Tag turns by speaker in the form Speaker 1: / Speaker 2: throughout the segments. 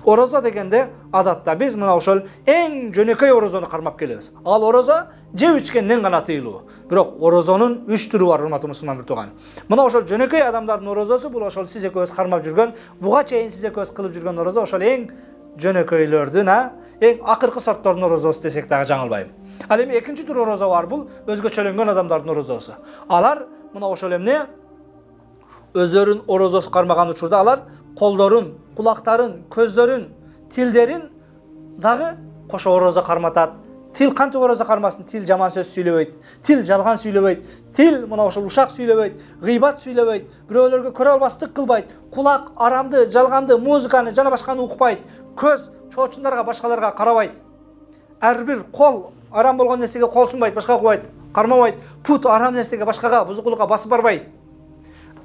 Speaker 1: Oroza degende adatda biz mına ошол эң жөнөкөй орозону кармап келебиz. Ал ороза жеп ичкенден гана тыйылуу. Бирок орозонун 3 түрү бар, урматтуу мусулман биртуган. Мына ошол жөнөкөй адамдардын орозосу бул ошол сиз экөөбүз кармап жүргөн, буга чейин сиз экөөбүз кылып жүргөн орозо ошол эң жөнөкөйлөрдүн, эң акыркы сорттордун орозосу десек дагы жаңылбайм. Ал эми экинчи түр орозо бар, бул өзгөчөлөнгөн адамдардын орозосу. Алар мына ошол эмне өздөрүн орозосу кармаган учурда алар колдорун, кулактарын, көздөрүн, тилдерин дагы кошо орозо карматат. Тил кантип орозо кармасын? Тил жаман сөз сүйлөбөйт, тил жалган сүйлөбөйт, тил мына ошол ушак сүйлөбөйт, гыйбат сүйлөбөйт, бирөөлөргө көрө албастык кылбайт, кулак арамды, жалганды, музыканы жана башканы укпайт, көз чоочундарга, башкаларга карабайт. Ар бир кол арам болгон нерсеге кол сунбайт, башка укпайт, кармабайт, пут арам нерсеге, башкага, бузукулукка басып барбайт.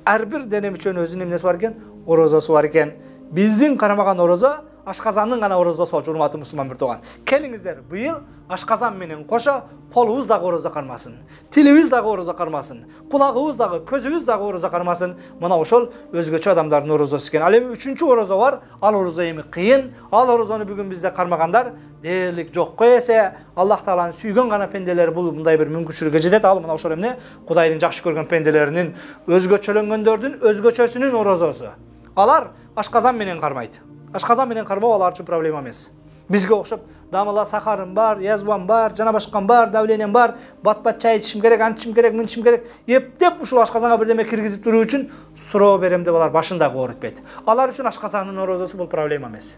Speaker 1: Ар бир дене мүчөнүн өзүнүн эмнеси бар экен? Орозосу бар экен. Биздин кармаган орозо ашказандын гана орозосу болчу, урматтуу мусулман биртуган. Келиңиздер, быйыл ашказан менен кошо колубуз дагы орозо кармасын, тилибиз дагы орозо кармасын, кулагыбыз дагы, көзүбүз дагы орозо кармасын. Мына ошол өзгөчө адамдардын орозосу экен. Ал эми үчүнчү орозо бар. Ал орозо эми кыйын. Ал орозону бүгүн бизде кармагандар дээрлик жокко эсе, Аллах Тааланын сүйгөн гана пенделери бул мындай бир мүмкүнчүлүккө жетет. Ал мына ошол эмне Кудайдын жакшы көргөн пенделеринин өзгөчөлөнгөндөрдүн өзгөчөсүнүн орозосу. Алар ашказан менен кармайт. Ашказан менен кармоо алар үчүн проблема эмес. Бизге окшоп дамыла сахарым бар, язвам бар, жана башкам бар, давлением бар, бат-бат чай ичишим керек, антишим керек, мынтишим керек. Эптеп ушул ашказанга бирдеме киргизип туруу үчүн суроо берем деп алар башындагы оорутпайт. Алар үчүн ашказандын орозосу бул проблема эмес.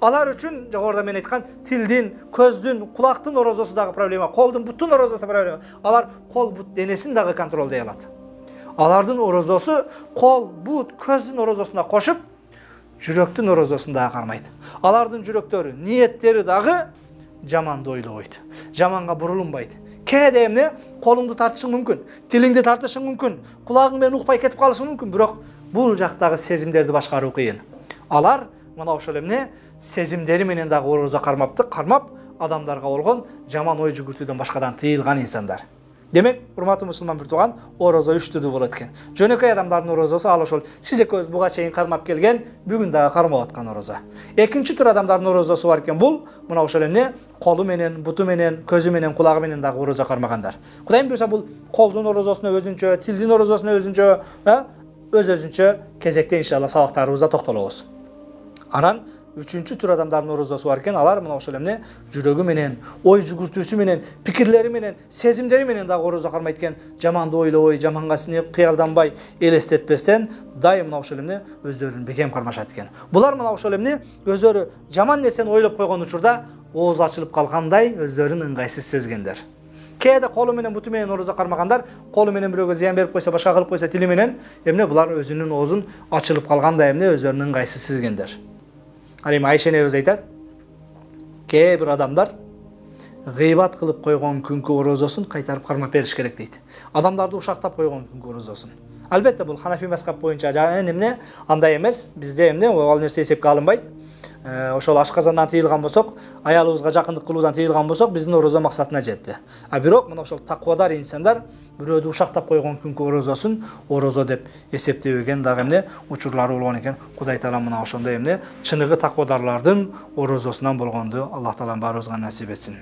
Speaker 1: Алар үчүн жогоруда мен айткан тилдин, көздүн, кулактын орозосу дагы проблема, колдун, буттун орозосу проблема. Алар кол, бут денесин дагы контролдой алат. Алардын орозосу кол, бут, көздүн орозосуна кошуп жүрөктүн орозосун дагы кармайт. Алардын жүрөктөрү, ниеттери дагы жаманды ойлобойт. Жаманга бурулунбайт. Кээде эмне колуңду тартышың мүмкүн, тилиңди тартышың мүмкүн, кулагың менен укпай кетип калышың мүмкүн, бирок бул жактагы сезимдерди башкаруу кыйын. Алар мына ошол эмне сезимдери менен дагы орозо кармап адамдарга болгон жаман ой жүгүртүүдөн башкадан тыйылган инсандар. Демек, урматтуу мусулман биртуган, орозо 3 түрдүү болот экен. Жөнөкөй адамдардын орозосу ал ошол сиз экөөбүз буга чейин кармап келген, бүгүн дагы кармап аткан орозо. Экинчи түр адамдардын орозосу бар экен. Бул мына ошол эмне колу менен, буту менен, көзү менен, кулагы менен дагы орозо кармагандар. Кудайым буйрса бул колдун орозосуна өзүнчө, тилдин орозосуна өзүнчө, өзүнчө кезекте иншалла сабактарыбызда токтолобуз. Анан үчүнчү түр адамдардын орозосу бар экен. Алар мына ошол эмне жүрөгү менен, ой жүгүртүүсү менен, пикирлери менен, сезимдери менен дагы орозо кармайт экен. Жаманды ойлобой, жаманга кыялданбай, элестетпестен дайым мына ошол эмне өздөрүн бекем кармашат экен. Булар мына ошол эмне өздөрү жаман нерсени ойлоп койгон учурда ооз ачылып калгандай өздөрүн ыңгайсыз сезгендер. Кээде колу менен, буту менен орозо кармагандар, колу менен бирөөгө зыян берип койсо, башка кылып койсо, тили менен эмне булар өзүнүн оозун ачылып калгандай эмне өздөрүн ыңгайсыз сезгендер. Ал эми Айша энебиз айтат, кээ бир адамдар гыйбат кылып койгон күнкү орозосун кайтарып кармап бериш керек дейт. Адамдарды ушактап койгон күнкү орозосун. Албетте бул Ханафи мазхаб боюнча эмне андай эмес, бизде эмне ал нерсе эсепке алынбайт. Ошол ашказандан тыйылган болсок, аялыбызга жакындык кылуудан тыйылган болсок, биздин орозо максатына жетти. А бирок мына ошол таквадар инсандар бирөөдү ушактап койгон күнкү орозосун орозо деп эсептебеген дагы эмне учурлары болгон экен. Кудай Таала мына ошондой эмне чыныгы таквадарлардын орозосунан болгонду Аллах Таалам баарыбызга насип этсин.